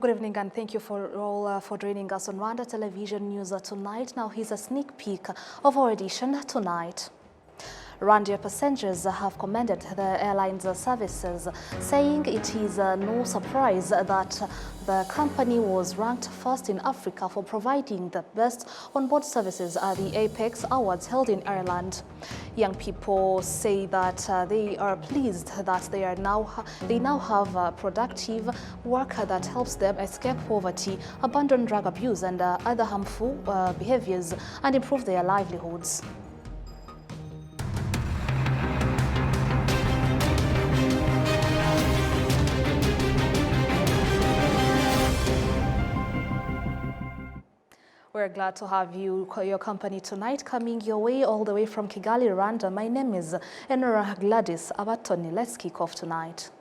Good evening and thank you for joining us on Rwanda Television News tonight. Now here's a sneak peek of our edition tonight. Rwanda passengers have commended the airline's services, saying it is no surprise that the company was ranked first in Africa for providing the best onboard services at the Apex Awards held in Ireland. Young people say that they are pleased that they now have productive work that helps them escape poverty, abandon drug abuse and other harmful behaviors, and improve their livelihoods. We're glad to have your company tonight, coming your way all the way from Kigali, Rwanda. My name is Enora Gladys Abatoni. Let's kick off tonight.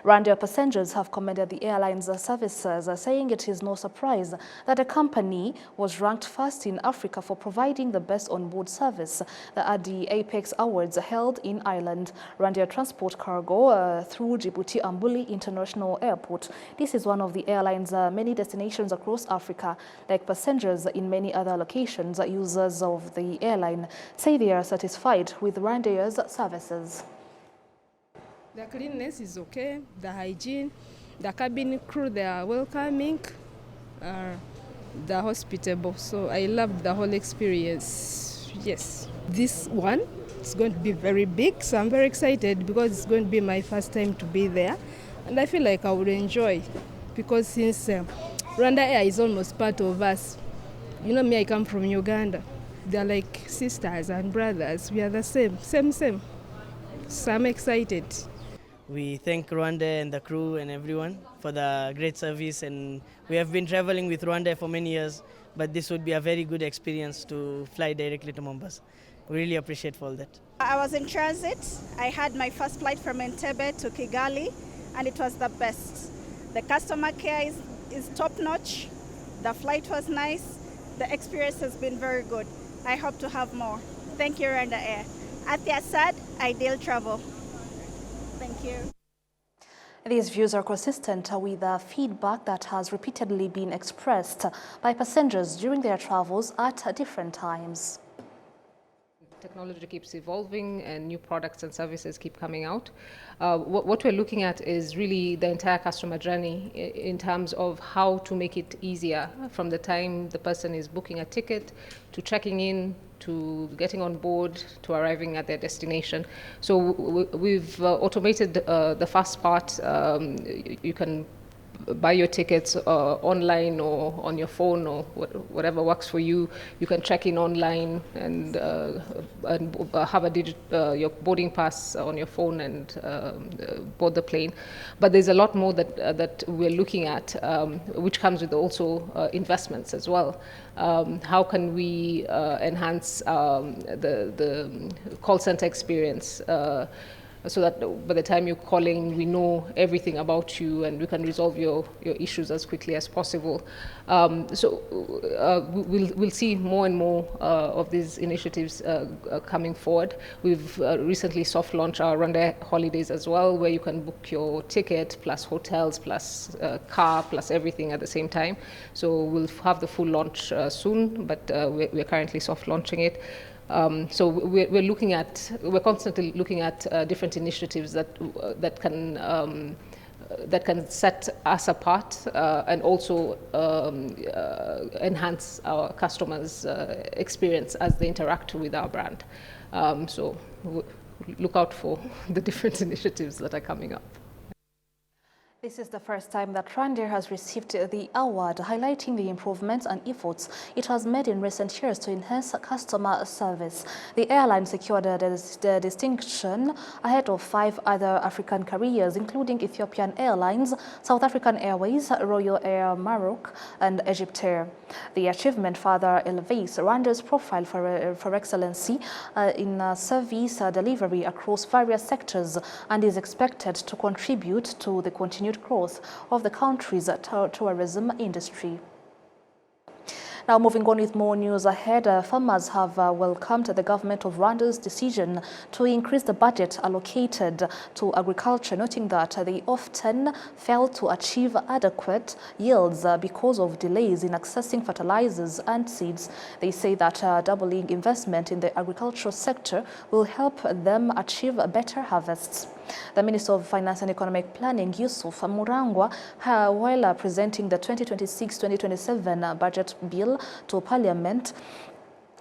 Rwanda passengers have commended the airline's services, saying it is no surprise that the company was ranked first in Africa for providing the best onboard service at the Apex Awards held in Ireland. Rwanda transport cargo through Djibouti Ambuli International Airport. This is one of the airline's many destinations across Africa. Like passengers in many other locations, users of the airline say they are satisfied with Rwanda's services. The cleanliness is okay, the hygiene, the cabin crew, they are welcoming, they're hospitable. So I loved the whole experience. Yes, this one is going to be very big, so I'm very excited because it's going to be my first time to be there. And I feel like I would enjoy because since Rwanda Air is almost part of us. You know me, I come from Uganda. They're like sisters and brothers. We are the same. So I'm excited. We thank Rwanda and the crew and everyone for the great service, and we have been traveling with Rwanda for many years, but this would be a very good experience to fly directly to Mombasa. We really appreciate for all that. I was in transit. I had my first flight from Entebbe to Kigali, and it was the best. The customer care is top-notch. The flight was nice. The experience has been very good. I hope to have more. Thank you, Rwanda Air. Athia Sad, Ideal Travel. Thank you. These views are consistent with the feedback that has repeatedly been expressed by passengers during their travels at different times. Technology keeps evolving and new products and services keep coming out. What we're looking at is really the entire customer journey in terms of how to make it easier from the time the person is booking a ticket to checking in, to getting on board, to arriving at their destination. So we've automated the first part. You can buy your tickets online or on your phone or whatever works for you. You can check in online and have your boarding pass on your phone and board the plane. But there's a lot more that we're looking at, which comes with also investments as well. How can we enhance the call center experience so that by the time you're calling, we know everything about you and we can resolve your issues as quickly as possible. We'll see more and more of these initiatives coming forward. We've recently soft launched our Rwanda holidays as well, where you can book your ticket plus hotels plus car plus everything at the same time. So we'll have the full launch soon, but we're currently soft launching it. So we're constantly looking at different initiatives that can set us apart and also enhance our customers' experience as they interact with our brand. So look out for the different initiatives that are coming up. This is the first time that Rwanda has received the award, highlighting the improvements and efforts it has made in recent years to enhance customer service. The airline secured the distinction ahead of 5 other African carriers, including Ethiopian Airlines, South African Airways, Royal Air Maroc, and Egyptair. The achievement further elevates Rwanda's profile for excellency in service delivery across various sectors and is expected to contribute to the continued growth of the country's tourism industry. Now, moving on with more news ahead, farmers have welcomed the government of Rwanda's decision to increase the budget allocated to agriculture, noting that they often fail to achieve adequate yields because of delays in accessing fertilizers and seeds. They say that doubling investment in the agricultural sector will help them achieve better harvests. The Minister of Finance and Economic Planning, Yusuf Murangwa, while presenting the 2026-2027 budget bill to Parliament,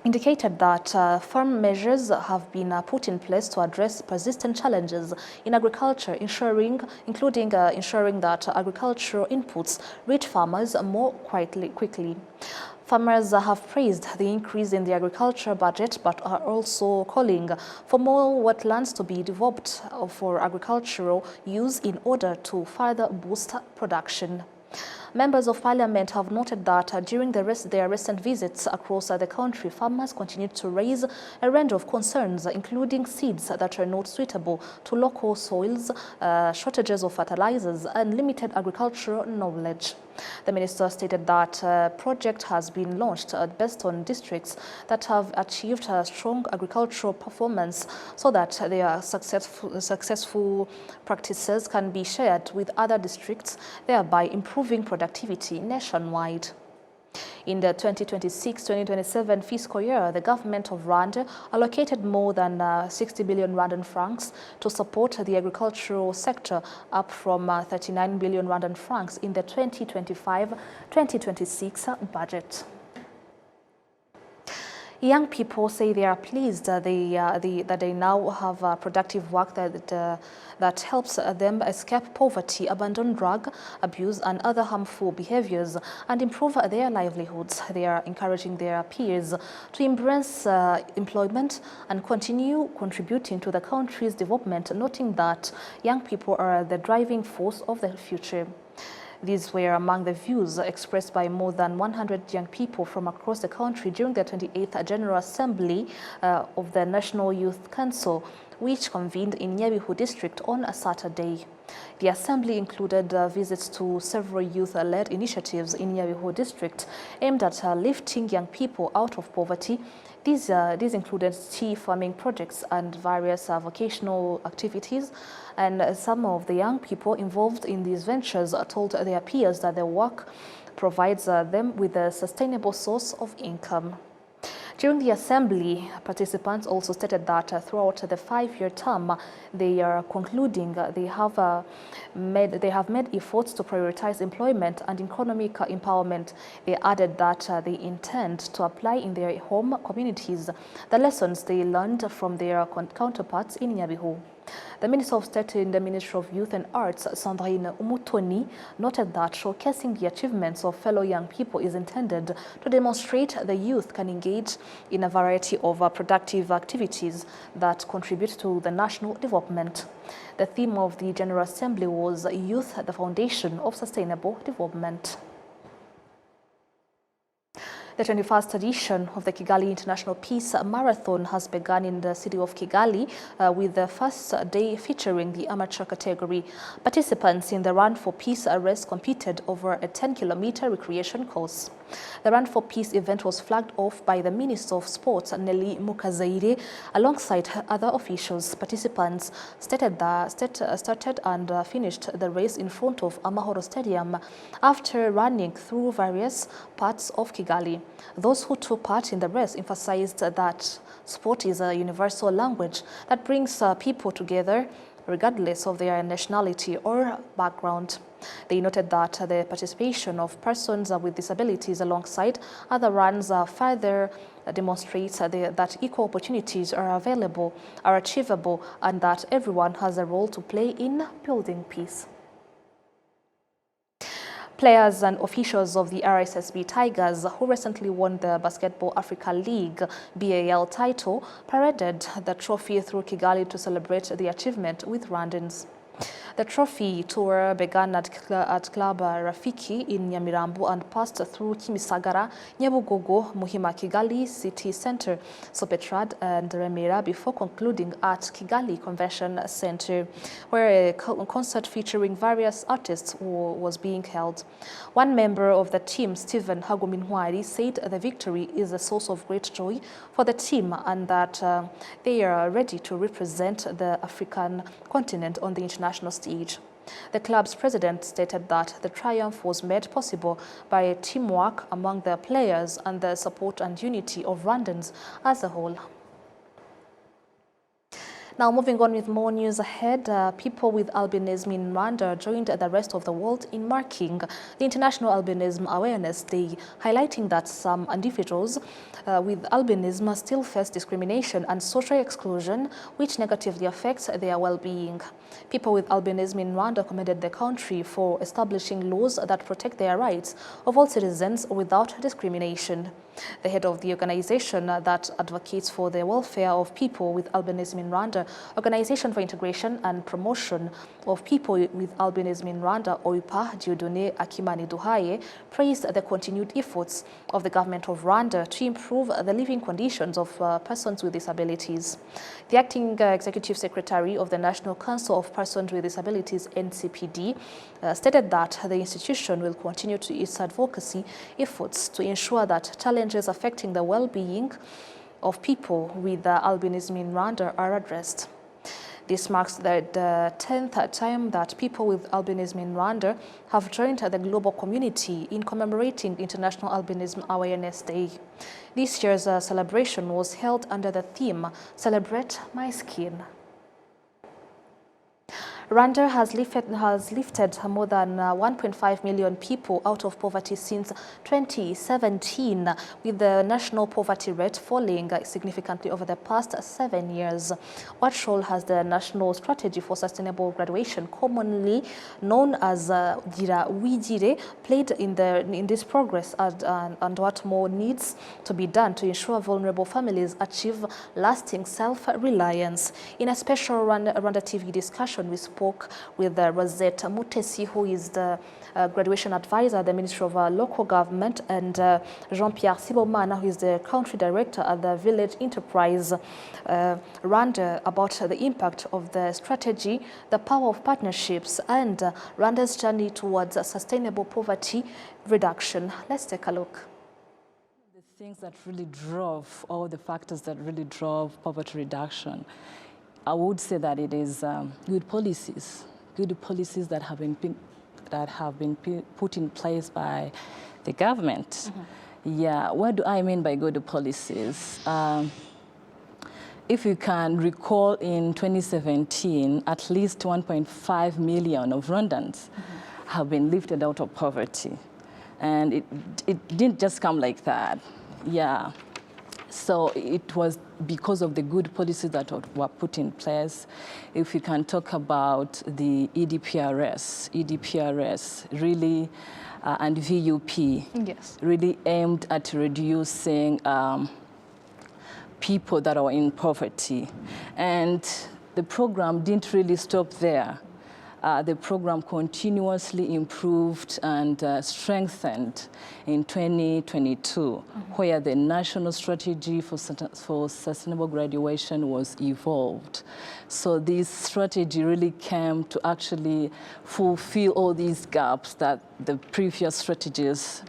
indicated that firm measures have been put in place to address persistent challenges in agriculture, including ensuring that agricultural inputs reach farmers more quickly. Farmers have praised the increase in the agriculture budget, but are also calling for more wetlands to be developed for agricultural use in order to further boost production. Members of Parliament have noted that during their recent visits across the country, farmers continued to raise a range of concerns, including seeds that are not suitable to local soils, shortages of fertilizers, and limited agricultural knowledge. The minister stated that a project has been launched based on districts that have achieved strong agricultural performance so that their successful practices can be shared with other districts, thereby improving productivity nationwide. In the 2026-2027 fiscal year, the government of Rwanda allocated more than 60 billion Rwandan francs to support the agricultural sector, up from 39 billion Rwandan francs in the 2025-2026 budget. Young people say they are pleased that they now have productive work that helps them escape poverty, abandon drug abuse and other harmful behaviors, and improve their livelihoods. They are encouraging their peers to embrace employment and continue contributing to the country's development, noting that young people are the driving force of the future. These were among the views expressed by more than 100 young people from across the country during the 28th General Assembly of the National Youth Council, which convened in Nyabihu district on a Saturday. The assembly included visits to several youth-led initiatives in Nyabihu district aimed at lifting young people out of poverty. These included tea farming projects and various vocational activities, and some of the young people involved in these ventures told their peers that their work provides them with a sustainable source of income. During the assembly, participants also stated that throughout the 5-year term they are concluding, they have made efforts to prioritize employment and economic empowerment. They added that they intend to apply in their home communities the lessons they learned from their counterparts in Nyabihu. The Minister of State in the Ministry of Youth and Arts, Sandrine Umutoni, noted that showcasing the achievements of fellow young people is intended to demonstrate the youth can engage in a variety of productive activities that contribute to the national development. The theme of the General Assembly was Youth, the Foundation of Sustainable Development. The 21st edition of the Kigali International Peace Marathon has begun in the city of Kigali with the first day featuring the amateur category. Participants in the Run for Peace race competed over a 10-kilometer recreation course. The Run for Peace event was flagged off by the Minister of Sports, Nelly Mukazaire, alongside other officials. Participants started and finished the race in front of Amahoro Stadium after running through various parts of Kigali. Those who took part in the race emphasized that sport is a universal language that brings people together regardless of their nationality or background. They noted that the participation of persons with disabilities alongside other runs further demonstrates that equal opportunities are available, are achievable, and that everyone has a role to play in building peace. Players and officials of the RSSB Tigers, who recently won the Basketball Africa League BAL title, paraded the trophy through Kigali to celebrate the achievement with Rwandans. The trophy tour began at Club Rafiki in Nyamirambo and passed through Kimisagara, Nyabugogo, Muhima, Kigali City Center, Sopetrad and Remera before concluding at Kigali Convention Center, where a concert featuring various artists was being held. One member of the team, Stephen Hagominwari, said the victory is a source of great joy for the team and that they are ready to represent the African continent on the international stage. The club's president stated that the triumph was made possible by teamwork among the players and the support and unity of Rwandans as a whole. Now, moving on with more news ahead, people with albinism in Rwanda joined the rest of the world in marking the International Albinism Awareness Day, highlighting that some individuals with albinism still face discrimination and social exclusion, which negatively affects their well-being. People with albinism in Rwanda commended the country for establishing laws that protect their rights of all citizens without discrimination. The head of the organization that advocates for the welfare of people with albinism in Rwanda, Organization for Integration and Promotion of People with Albinism in Rwanda, OIPA, Dieudonné Akimani Duhaye, praised the continued efforts of the government of Rwanda to improve the living conditions of persons with disabilities. The acting executive secretary of the National Council of Persons with Disabilities, NCPD, stated that the institution will continue to its advocacy efforts to ensure that challenges affecting the well-being of people with albinism in Rwanda are addressed. This marks the 10th time that people with albinism in Rwanda have joined the global community in commemorating International Albinism Awareness Day. This year's celebration was held under the theme, Celebrate My Skin. Rwanda has lifted more than 1.5 million people out of poverty since 2017, with the national poverty rate falling significantly over the past 7 years. What role has the National Strategy for Sustainable Graduation, commonly known as Gira Wigire, played in this progress, and what more needs to be done to ensure vulnerable families achieve lasting self-reliance? In a special RwandaTV discussion, we spoke with Rosette Mutesi, who is the graduation advisor at the Ministry of Local Government, and Jean-Pierre Sibomana, who is the country director at the Village Enterprise Rwanda, about the impact of the strategy, the power of partnerships, and Rwanda's journey towards sustainable poverty reduction. Let's take a look. The things that really drove, all the factors that really drove poverty reduction, I would say that it is good policies that have been put in place by the government. Mm-hmm. Yeah, what do I mean by good policies? If you can recall, in 2017, at least 1.5 million of Rwandans have been lifted out of poverty, and it didn't just come like that. Yeah. So it was because of the good policies that were put in place. If you can talk about the EDPRS really, and VUP, yes, really aimed at reducing people that are in poverty. And the program didn't really stop there. The program continuously improved and strengthened in 2022, where the National Strategy for Sustainable Graduation was evolved. So this strategy really came to actually fulfill all these gaps that the previous strategies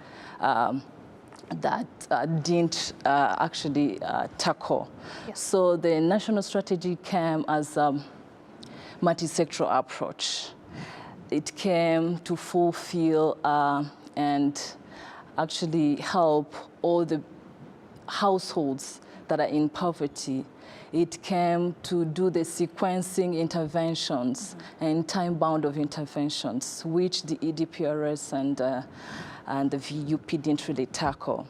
didn't actually tackle. Yes. So the National Strategy came as multi-sectoral approach. It came to fulfill and actually help all the households that are in poverty. It came to do the sequencing interventions and time-bound of interventions, which the EDPRS and the VUP didn't really tackle.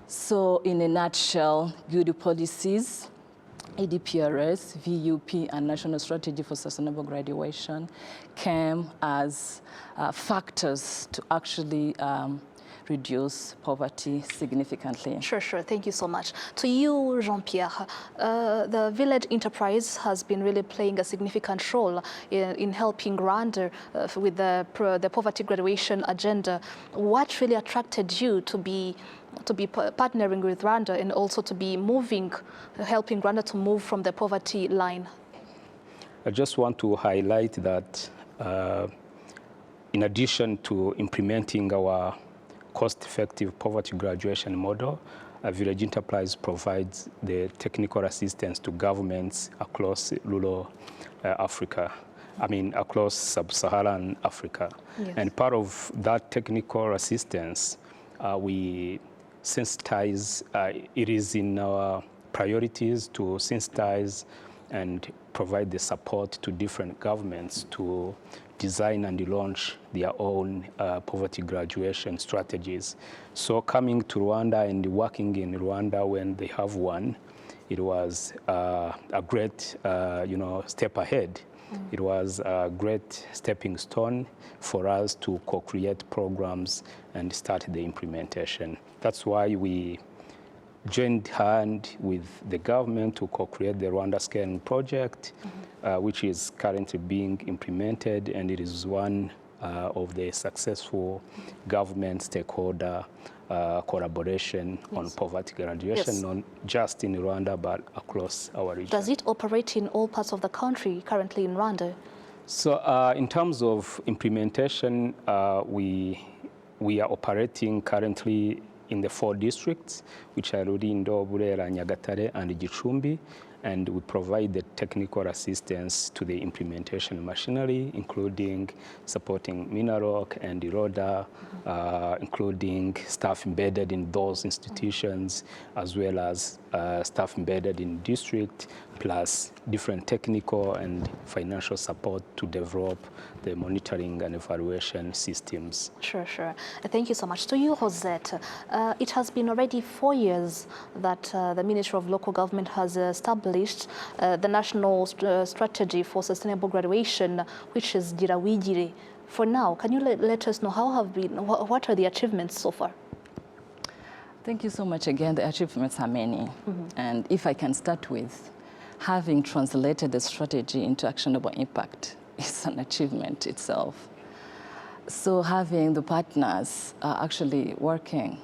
So in a nutshell, good policies, EDPRS, VUP, and National Strategy for Sustainable Graduation came as factors to actually reduce poverty significantly. Sure, sure. Thank you so much. To you, Jean-Pierre, the village enterprise has been really playing a significant role in helping Rwanda with the poverty graduation agenda. What really attracted you to be partnering with Rwanda and also to be helping Rwanda to move from the poverty line? I just want to highlight that in addition to implementing our cost-effective poverty graduation model, a village enterprise provides the technical assistance to governments across rural Africa. Across sub-Saharan Africa. Yes. And part of that technical assistance, we sensitize, it is in our priorities to sensitize and provide the support to different governments to design and launch their own poverty graduation strategies. So coming to Rwanda and working in Rwanda when they have one, it was a great step ahead. It was a great stepping stone for us to co-create programs and start the implementation. That's why we joined hand with the government to co-create the Rwanda Scaling Project, which is currently being implemented, and it is one of the successful government stakeholder collaboration on poverty graduation, not just in Rwanda, but across our region. Does it operate in all parts of the country currently in Rwanda? So in terms of implementation, we are operating currently in the 4 districts, which are Rulindo, Burera, Nyagatare, and Gicumbi, and we provide the technical assistance to the implementation machinery, including supporting Minarok and Iroda, including staff embedded in those institutions, as well as staff embedded in district, plus different technical and financial support to develop the monitoring and evaluation systems. Sure, sure. Thank you so much. To you, Josette, it has been already 4 years that the Ministry of Local Government has established the National Strategy for Sustainable Graduation, which is Girawigire. For now, can you let us know what are the achievements so far? Thank you so much again. The achievements are many. And if I can start with having translated the strategy into actionable impact is an achievement itself. So having the partners actually working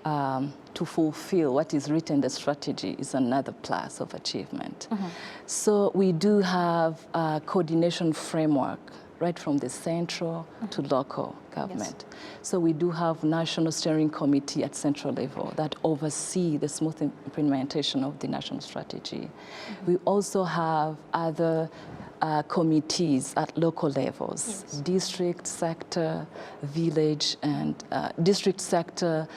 to fulfill what is written in the strategy is another plus of achievement. So we do have a coordination framework right from the central to local government. Yes. So we do have National Steering Committee at central level that oversee the smooth implementation of the national strategy. We also have other committees at local levels, district, sector, village, and district, sector,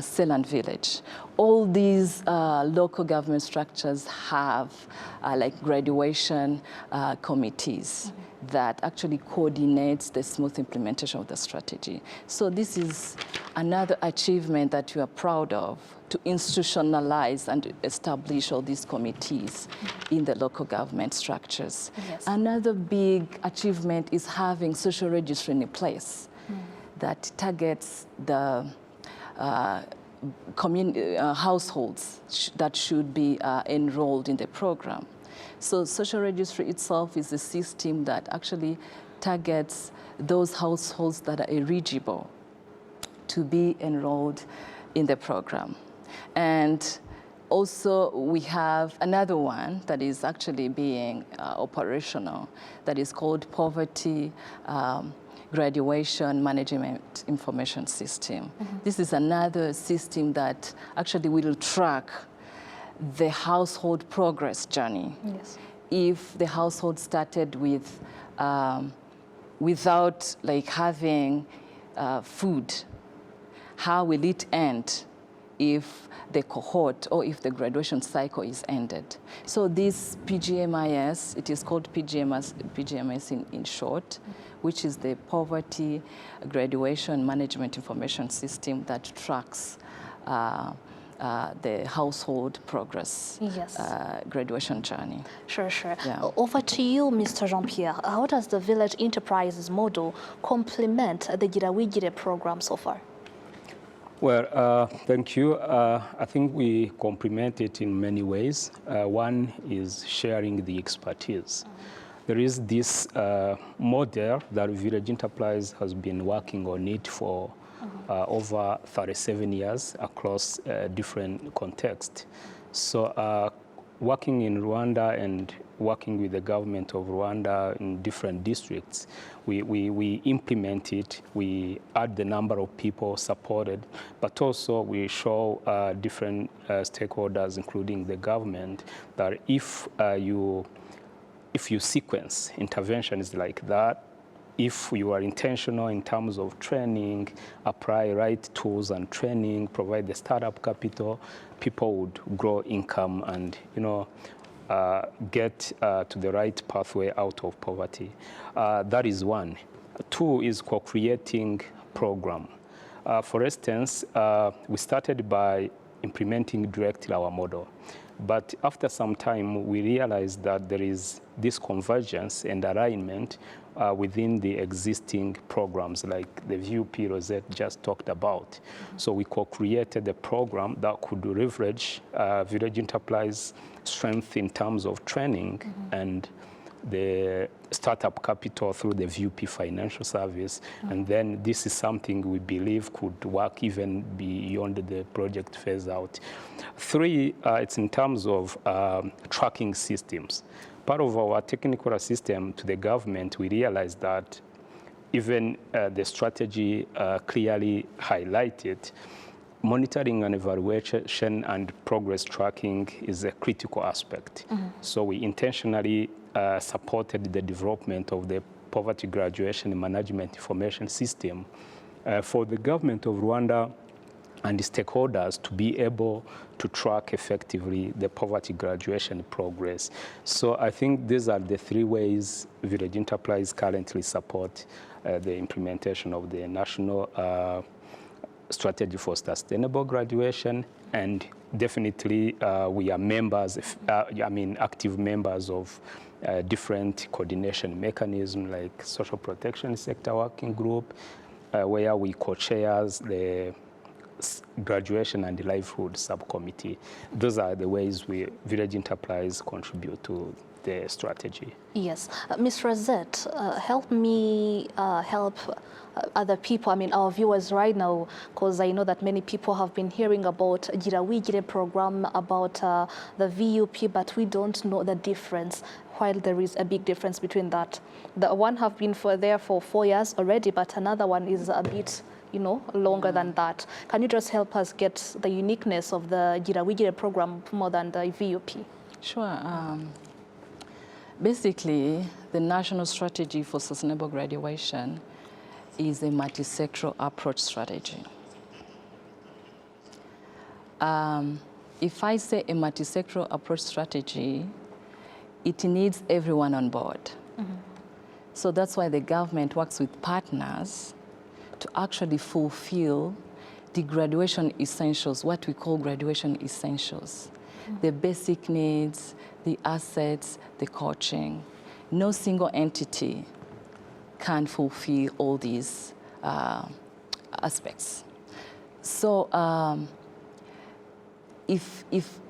cell and village. All these local government structures have like graduation committees that actually coordinates the smooth implementation of the strategy. So this is another achievement that we are proud of, to institutionalize and establish all these committees in the local government structures. Yes. Another big achievement is having social registry in place that targets the households that should be enrolled in the program. So social registry itself is a system that actually targets those households that are eligible to be enrolled in the program. And also we have another one that is actually being operational that is called Poverty Graduation Management Information System. This is another system that actually will track the household progress journey. Yes. If the household started with without like having food, how will it end if the cohort or if the graduation cycle is ended? So this PGMIS, it is called PGMIS in short, which is the Poverty Graduation Management Information System that tracks the household progress graduation journey. Sure, sure. Yeah. Over to you, Mr. Jean-Pierre. How does the Village Enterprises model complement the Girawigire program so far? Well, thank you. I think we complement it in many ways. One is sharing the expertise. There is this model that Village Enterprise has been working on it for over 37 years across different contexts. So working in Rwanda and working with the government of Rwanda in different districts, we implement it, we add the number of people supported, but also we show different stakeholders, including the government, that if you sequence interventions like that, if you are intentional in terms of training, apply right tools and training, provide the startup capital, people would grow income and, get to the right pathway out of poverty. That is one. Two is co-creating program. For instance, we started by implementing directly our model. But after some time, we realized that there is this convergence and alignment within the existing programs, like the VUP Rosette just talked about. So we co-created a program that could leverage Village Enterprise strength in terms of training and the startup capital through the VUP financial service. And then this is something we believe could work even beyond the project phase out. Three, it's in terms of tracking systems. Part of our technical assistance to the government, we realized that even the strategy clearly highlighted, monitoring and evaluation and progress tracking is a critical aspect. So we intentionally supported the development of the poverty graduation management information system for the government of Rwanda and the stakeholders to be able to track effectively the poverty graduation progress. So I think these are the three ways Village Enterprise currently support the implementation of the national strategy for sustainable graduation, and definitely we are members, active members of different coordination mechanisms like social protection sector working group, where we co-chairs the graduation and livelihood subcommittee. Those are the ways Village Enterprise contribute to the strategy. Yes. Ms. Rosette, help me help other people, our viewers right now, because I know that many people have been hearing about Girawigire program, about the VUP, but we don't know the difference, while there is a big difference between that. The one have been there for 4 years already, but another one is a bit longer than that. Can you just help us get the uniqueness of the Girawigire program more than the VUP? Sure. Basically, the National Strategy for Sustainable Graduation is a multi-sectoral approach strategy. If I say a multi-sectoral approach strategy, it needs everyone on board. So that's why the government works with partners to actually fulfill the graduation essentials, what we call graduation essentials. The basic needs, the assets, the coaching. No single entity can fulfill all these aspects. So if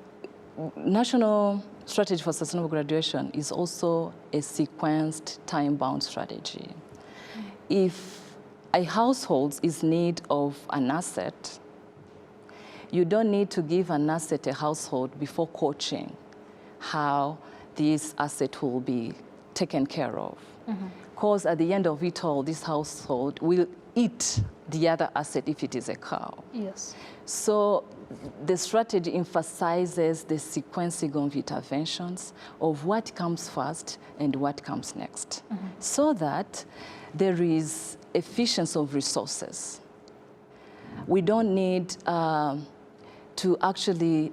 National Strategy for Sustainable Graduation is also a sequenced, time-bound strategy. If a household is in need of an asset, you don't need to give an asset a household before coaching how this asset will be taken care of. Because at the end of it all, this household will eat the other asset if it is a cow. Yes. So the strategy emphasizes the sequencing of interventions of what comes first and what comes next, so that there is efficiency of resources. We don't need to actually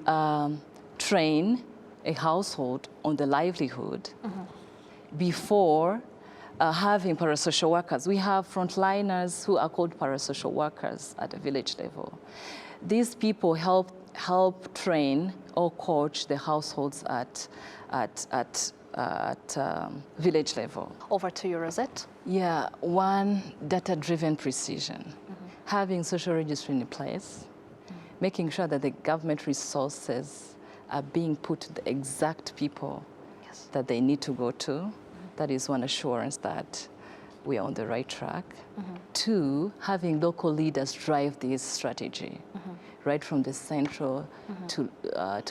train a household on the livelihood before having parasocial workers. We have frontliners who are called parasocial workers at the village level. These people help train or coach the households at village level. Over to you, Rosette. Yeah, one, data-driven precision. having social registry in place, making sure that the government resources are being put to the exact people that they need to go to. That is one assurance that we are on the right track. Two, having local leaders drive this strategy, right from the central to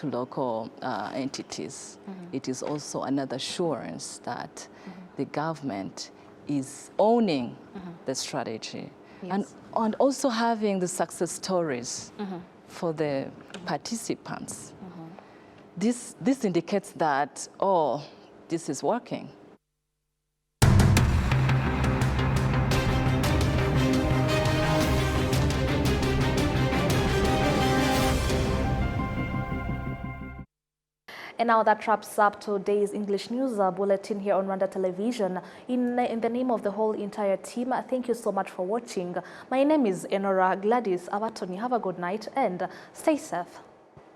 local entities. It is also another assurance that the government is owning the strategy. And also having the success stories for the participants. This indicates that, oh, this is working. And now that wraps up today's English News Bulletin here on Rwanda Television. In the name of the whole entire team, thank you so much for watching. My name is Enora Gladys Abatoni. Have a good night and stay safe.